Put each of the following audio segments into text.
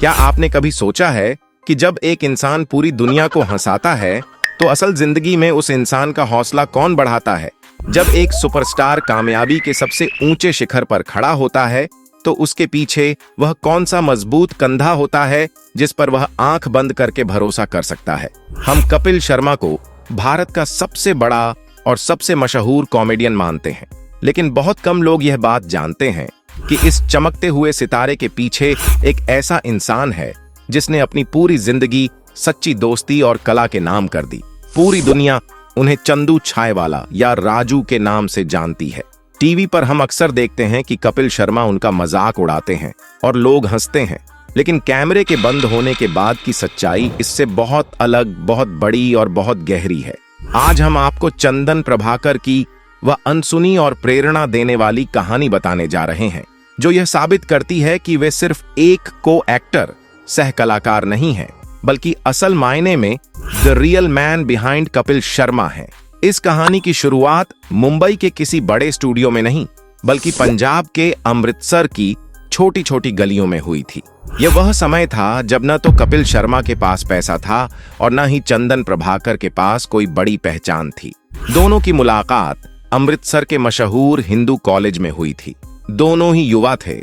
क्या आपने कभी सोचा है कि जब एक इंसान पूरी दुनिया को हंसाता है तो असल जिंदगी में उस इंसान का हौसला कौन बढ़ाता है? जब एक सुपरस्टार कामयाबी के सबसे ऊंचे शिखर पर खड़ा होता है तो उसके पीछे वह कौन सा मजबूत कंधा होता है जिस पर वह आंख बंद करके भरोसा कर सकता है? हम कपिल शर्मा को भारत का सबसे बड़ा और सबसे मशहूर कॉमेडियन मानते हैं, लेकिन बहुत कम लोग यह बात जानते हैं कि इस चमकते हुए सितारे के पीछे एक ऐसा इंसान है जिसने अपनी पूरी जिंदगी सच्ची दोस्ती और कला के नाम कर दी। पूरी दुनिया उन्हें चंदू छायवाला या राजू के नाम से जानती है। टीवी पर हम अक्सर देखते हैं कि कपिल शर्मा उनका मजाक उड़ाते हैं और लोग हंसते हैं, लेकिन कैमरे के बंद होने के बाद की सच्चाई इससे बहुत अलग, बहुत बड़ी और बहुत गहरी है। आज हम आपको चंदन प्रभाकर की वह अनसुनी और प्रेरणा देने वाली कहानी बताने जा रहे हैं, जो यह साबित करती है कि वे सिर्फ एक को एक्टर, सह कलाकार नहीं हैं, बल्कि असल मायने में the real man behind Kapil Sharma हैं। इस कहानी की शुरुआत मुंबई के किसी बड़े स्टूडियो में नहीं, बल्कि पंजाब के अमृतसर की छोटी छोटी गलियों में हुई थी। यह वह समय था जब न तो कपिल शर्मा के पास पैसा था और न ही चंदन प्रभाकर के पास कोई बड़ी पहचान थी। दोनों की मुलाकात अमृतसर के मशहूर हिंदू कॉलेज में हुई थी। दोनों ही युवा थे,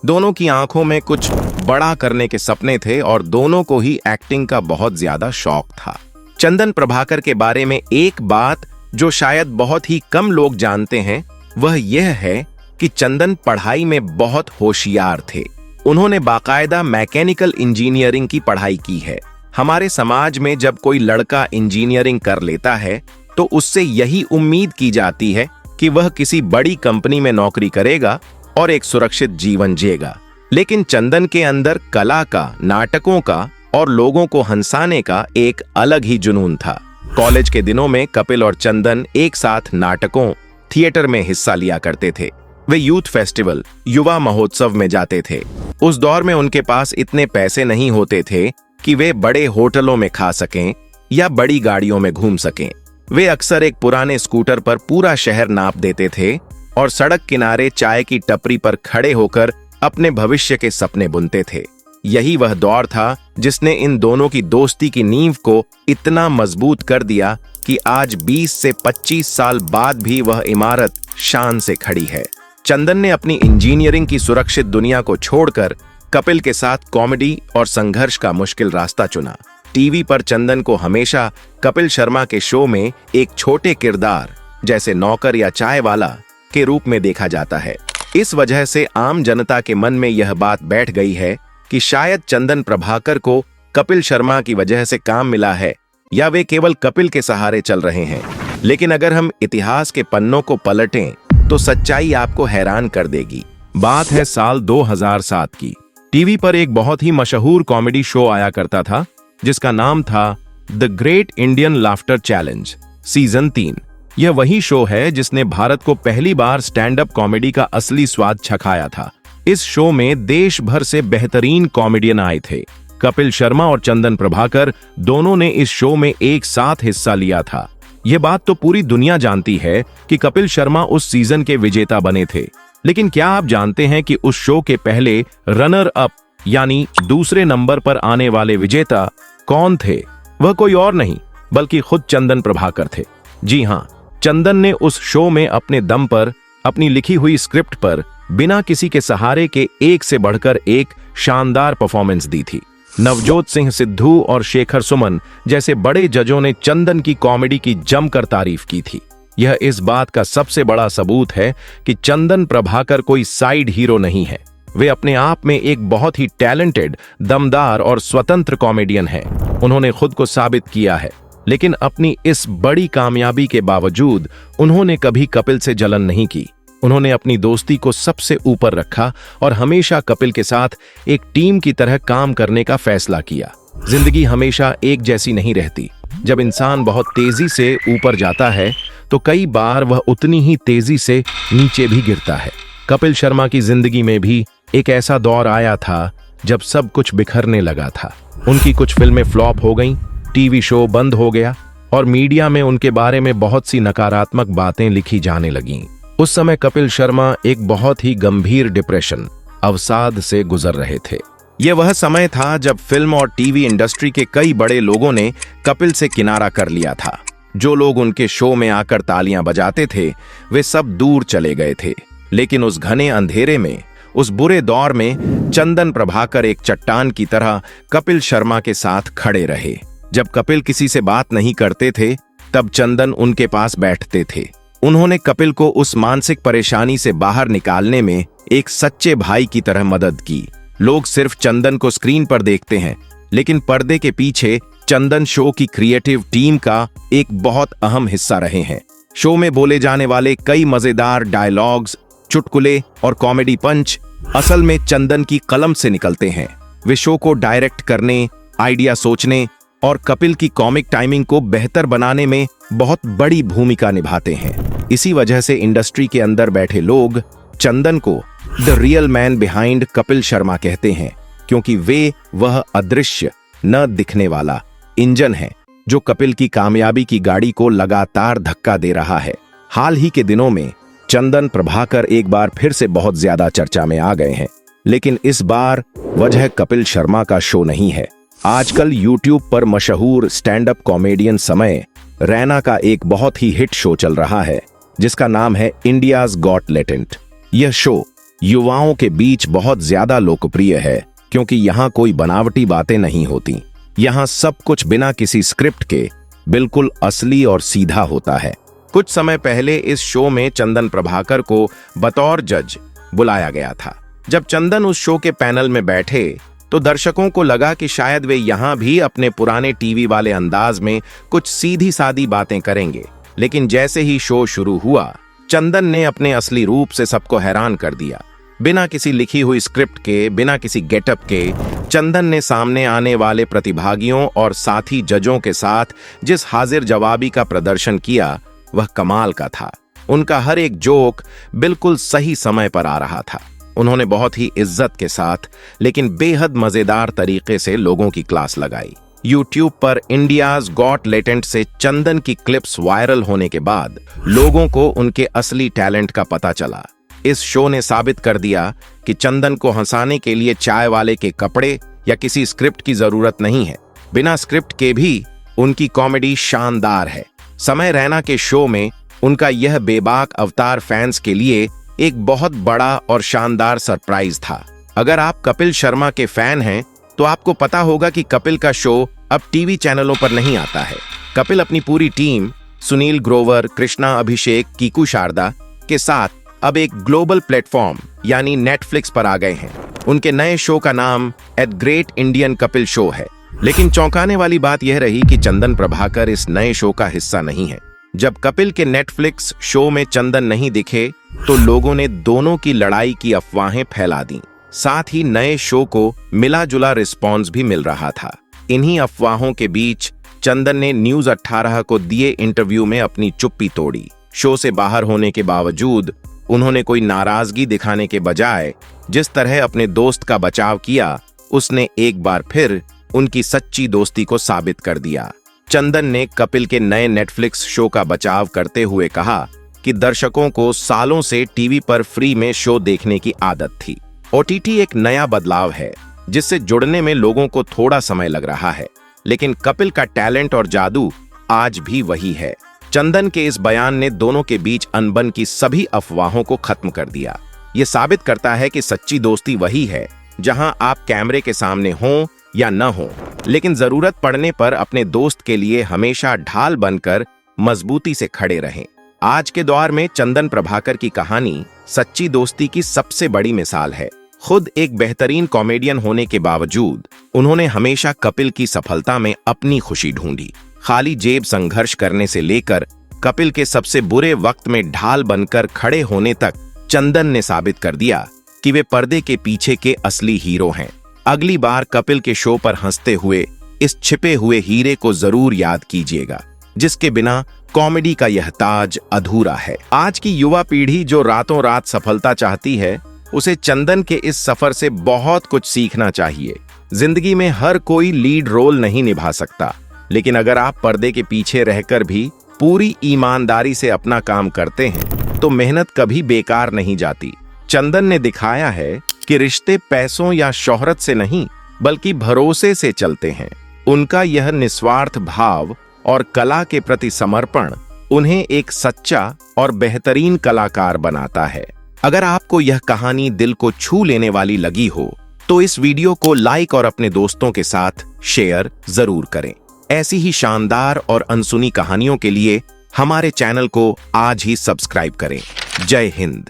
दोनों की आंखों में कुछ बड़ा करने के सपने थे और दोनों को ही एक्टिंग का बहुत ज्यादा शौक था। चंदन प्रभाकर के बारे में एक बात जो शायद बहुत ही कम लोग जानते हैं वह यह है कि चंदन पढ़ाई में बहुत होशियार थे। उन्होंने बाकायदा मैकेनिकल इंजीनियरिंग की पढ़ाई की है। हमारे समाज में जब कोई लड़का इंजीनियरिंग कर लेता है तो उससे यही उम्मीद की जाती है कि वह किसी बड़ी कंपनी में नौकरी करेगा और एक सुरक्षित जीवन जिएगा। लेकिन चंदन के अंदर कला का, नाटकों का और लोगों को हंसाने का एक अलग ही जुनून था। कॉलेज के दिनों में कपिल और चंदन एक साथ नाटकों, थिएटर में हिस्सा लिया करते थे। वे यूथ फेस्टिवल, युवा महोत्सव में जाते थे। उस दौर में उनके पास इतने पैसे नहीं होते थे कि वे बड़े होटलों में खा सकें या बड़ी गाड़ियों में घूम सकें। वे अक्सर एक पुराने स्कूटर पर पूरा शहर नाप देते थे और सड़क किनारे चाय की टपरी पर खड़े होकर अपने भविष्य के सपने बुनते थे। यही वह दौर था जिसने इन दोनों की दोस्ती की नींव को इतना मजबूत कर दिया कि आज 20 से 25 साल बाद भी वह इमारत शान से खड़ी है। चंदन ने अपनी इंजीनियरिंग की सुरक्षित दुनिया को छोड़कर कपिल के साथ कॉमेडी और संघर्ष का मुश्किल रास्ता चुना। टीवी पर चंदन को हमेशा कपिल शर्मा के शो में एक छोटे किरदार जैसे नौकर या चाय वाला के रूप में देखा जाता है। इस वजह से आम जनता के मन में यह बात बैठ गई है कि शायद चंदन प्रभाकर को कपिल शर्मा की वजह से काम मिला है या वे केवल कपिल के सहारे चल रहे हैं। लेकिन अगर हम इतिहास के पन्नों को पलटें तो सच्चाई आपको हैरान कर देगी। बात है साल 2007 की। टीवी पर एक बहुत ही मशहूर कॉमेडी शो आया करता था जिसका नाम था the great Indian laughter challenge season 3। यह वही शो है जिसने भारत को पहली बार स्टैंड अप कॉमेडी का असली स्वाद चखाया था। इस शो में देश भर से बेहतरीन कॉमेडियन आए थे। कपिल शर्मा और चंदन प्रभाकर दोनों ने इस शो में एक साथ हिस्सा लिया था। यह बात तो पूरी दुनिया जानती है कि कपिल शर्मा उस सीजन के विजेता बने थे। लेकिन क्या आप जानते हैं कि उस शो के पहले रनर अप यानी दूसरे नंबर पर आने वाले विजेता कौन थे? वह कोई और नहीं बल्कि खुद चंदन प्रभाकर थे। जी हाँ, चंदन ने उस शो में अपने दम पर, अपनी लिखी हुई स्क्रिप्ट पर, बिना किसी के सहारे के एक से बढ़कर एक शानदार परफॉर्मेंस दी थी। नवजोत सिंह सिद्धू और शेखर सुमन जैसे बड़े जजों ने चंदन की कॉमेडी की जमकर तारीफ की थी। यह इस बात का सबसे बड़ा सबूत है कि चंदन प्रभाकर कोई साइड हीरो नहीं है। वे अपने आप में एक बहुत ही टैलेंटेड, दमदार और स्वतंत्र कॉमेडियन हैं। उन्होंने खुद को साबित किया है, लेकिन अपनी इस बड़ी कामयाबी के बावजूद उन्होंने कभी कपिल से जलन नहीं की। उन्होंने अपनी दोस्ती को सबसे ऊपर रखा और हमेशा कपिल के साथ एक टीम की तरह काम करने का फैसला किया। जिंदगी हमेशा एक जैसी नहीं रहती। जब इंसान बहुत तेजी से ऊपर जाता है तो कई बार वह उतनी ही तेजी से नीचे भी गिरता है। कपिल शर्मा की जिंदगी में भी एक ऐसा दौर आया था जब सब कुछ बिखरने लगा था। उनकी कुछ फिल्में फ्लॉप हो गईं, टीवी शो बंद हो गया और मीडिया में उनके बारे में बहुत सी नकारात्मक बातें लिखी जाने लगीं। उस समय कपिल शर्मा एक बहुत ही गंभीर डिप्रेशन, अवसाद से गुजर रहे थे। यह वह समय था जब फिल्म और टीवी इंडस्ट्री के कई बड़े लोगों ने कपिल से किनारा कर लिया था। जो लोग उनके शो में आकर तालियां बजाते थे वे सब दूर चले गए थे। लेकिन उस घने अंधेरे में, उस बुरे दौर में चंदन प्रभाकर एक चट्टान की तरह कपिल शर्मा के साथ खड़े रहे। जब कपिल किसी से बात नहीं करते थे तब चंदन उनके पास बैठते थे। उन्होंने कपिल को उस मानसिक परेशानी से बाहर निकालने में एक सच्चे भाई की तरह मदद की। लोग सिर्फ चंदन को स्क्रीन पर देखते हैं, लेकिन पर्दे के पीछे चंदन शो की क्रिएटिव टीम का एक बहुत अहम हिस्सा रहे हैं। शो में बोले जाने वाले कई मजेदार डायलॉग्स, चुटकुले और कॉमेडी पंच असल में चंदन की कलम से निकलते हैं। वे शो को डायरेक्ट करने, आइडिया सोचने और कपिल की कॉमिक टाइमिंग को बेहतर बनाने में बहुत बड़ी भूमिका निभाते हैं। इसी वजह से इंडस्ट्री के अंदर बैठे लोग चंदन को the real man behind Kapil Sharma कहते हैं, क्योंकि वे वह अदृश्य, न दिखने वाला इंजन है जो कपिल की कामयाबी की गाड़ी को लगातार धक्का दे रहा है। हाल ही के दिनों में चंदन प्रभाकर एक बार फिर से बहुत ज्यादा चर्चा में आ गए हैं, लेकिन इस बार वजह कपिल शर्मा का शो नहीं है। आजकल YouTube पर मशहूर स्टैंड अप कॉमेडियन समय रैना का एक बहुत ही हिट शो चल रहा है जिसका नाम है इंडियाज गॉट टैलेंट। यह शो युवाओं के बीच बहुत ज्यादा लोकप्रिय है क्योंकि यहाँ कोई बनावटी बातें नहीं होती। यहाँ सब कुछ बिना किसी स्क्रिप्ट के बिल्कुल असली और सीधा होता है। कुछ समय पहले इस शो में चंदन प्रभाकर को बतौर जज बुलाया गया था। जब चंदन उस शो के पैनल में बैठे तो दर्शकों को लगा कि शायद वे यहाँ भी अपने पुराने टीवी वाले अंदाज में कुछ सीधी सादी बातें करेंगे। लेकिन जैसे ही शो शुरू हुआ, चंदन ने अपने असली रूप से सबको हैरान कर दिया। बिना किसी लिखी हुई स्क्रिप्ट के, बिना किसी गेटअप के, चंदन ने सामने आने वाले प्रतिभागियों और साथी जजों के साथ जिस हाजिर जवाबी का प्रदर्शन किया वह कमाल का था। उनका हर एक जोक बिल्कुल सही समय पर आ रहा था। उन्होंने बहुत ही इज्जत के साथ लेकिन बेहद मजेदार तरीके से लोगों की क्लास लगाई। YouTube पर इंडियाज गॉट टैलेंट से चंदन की क्लिप्स वायरल होने के बाद लोगों को उनके असली टैलेंट का पता चला। इस शो ने साबित कर दिया कि चंदन को हंसाने के लिए चाय वाले के कपड़े या किसी स्क्रिप्ट की जरूरत नहीं है। बिना स्क्रिप्ट के भी उनकी कॉमेडी शानदार है। समय रैना के शो में उनका यह बेबाक अवतार फैंस के लिए एक बहुत बड़ा और शानदार सरप्राइज था। अगर आप कपिल शर्मा के फैन हैं तो आपको पता होगा कि कपिल का शो अब टीवी चैनलों पर नहीं आता है। कपिल अपनी पूरी टीम सुनील ग्रोवर, कृष्णा अभिषेक, कीकू शारदा के साथ अब एक ग्लोबल प्लेटफॉर्म यानी नेटफ्लिक्स पर आ गए हैं। उनके नए शो का नाम एट ग्रेट इंडियन कपिल शो है। लेकिन चौंकाने वाली बात यह रही कि चंदन प्रभाकर इस नए शो का हिस्सा नहीं है। जब कपिल के नेटफ्लिक्स शो में चंदन नहीं दिखे तो लोगों ने दोनों की लड़ाई की अफवाहें फैला दी। साथ ही नए शो को मिला जुला रिस्पॉन्स भी मिल रहा था। इन्हीं अफवाहों के बीच चंदन ने न्यूज 18 को दिए इंटरव्यू में अपनी चुप्पी तोड़ी। शो से बाहर होने के बावजूद उन्होंने कोई नाराजगी दिखाने के बजाय जिस तरह अपने दोस्त का बचाव किया, उसने एक बार फिर उनकी सच्ची दोस्ती को साबित कर दिया। चंदन ने कपिल के नए नेटफ्लिक्स शो का बचाव करते हुए कहा कि दर्शकों को सालों से टीवी पर फ्री में शो देखने की आदत थी। OTT एक नया बदलाव है जिससे जुड़ने में लोगों को थोड़ा समय लग रहा है, लेकिन कपिल का टैलेंट और जादू आज भी वही है। चंदन के इस बयान ने दोनों के बीच अनबन की सभी अफवाहों को खत्म कर दिया। ये साबित करता है कि सच्ची दोस्ती वही है जहां आप कैमरे के सामने हों या न हों, लेकिन जरूरत पड़ने पर अपने दोस्त के लिए हमेशा ढाल बनकर मजबूती से खड़े रहें। आज के दौर में चंदन प्रभाकर की कहानी सच्ची दोस्ती की सबसे बड़ी मिसाल है। खुद एक बेहतरीन कॉमेडियन होने के बावजूद उन्होंने हमेशा कपिल की सफलता में अपनी खुशी ढूंढी। खाली जेब संघर्ष करने से लेकर कपिल के सबसे बुरे वक्त में ढाल बनकर खड़े होने तक चंदन ने साबित कर दिया कि वे पर्दे के पीछे के असली हीरो हैं। अगली बार कपिल के शो पर हंसते हुए इस छिपे हुए हीरे को जरूर याद कीजिएगा, जिसके बिना कॉमेडी का यह ताज अधूरा है। आज की युवा पीढ़ी जो रातों रात सफलता चाहती है, उसे चंदन के इस सफर से बहुत कुछ सीखना चाहिए। जिंदगी में हर कोई लीड रोल नहीं निभा सकता, लेकिन अगर आप पर्दे के पीछे रहकर भी पूरी ईमानदारी से अपना काम करते हैं तो मेहनत कभी बेकार नहीं जाती। चंदन ने दिखाया है कि रिश्ते पैसों या शोहरत से नहीं बल्कि भरोसे से चलते हैं। उनका यह निस्वार्थ भाव और कला के प्रति समर्पण उन्हें एक सच्चा और बेहतरीन कलाकार बनाता है। अगर आपको यह कहानी दिल को छू लेने वाली लगी हो तो इस वीडियो को लाइक और अपने दोस्तों के साथ शेयर जरूर करें। ऐसी ही शानदार और अनसुनी कहानियों के लिए हमारे चैनल को आज ही सब्सक्राइब करें। जय हिंद।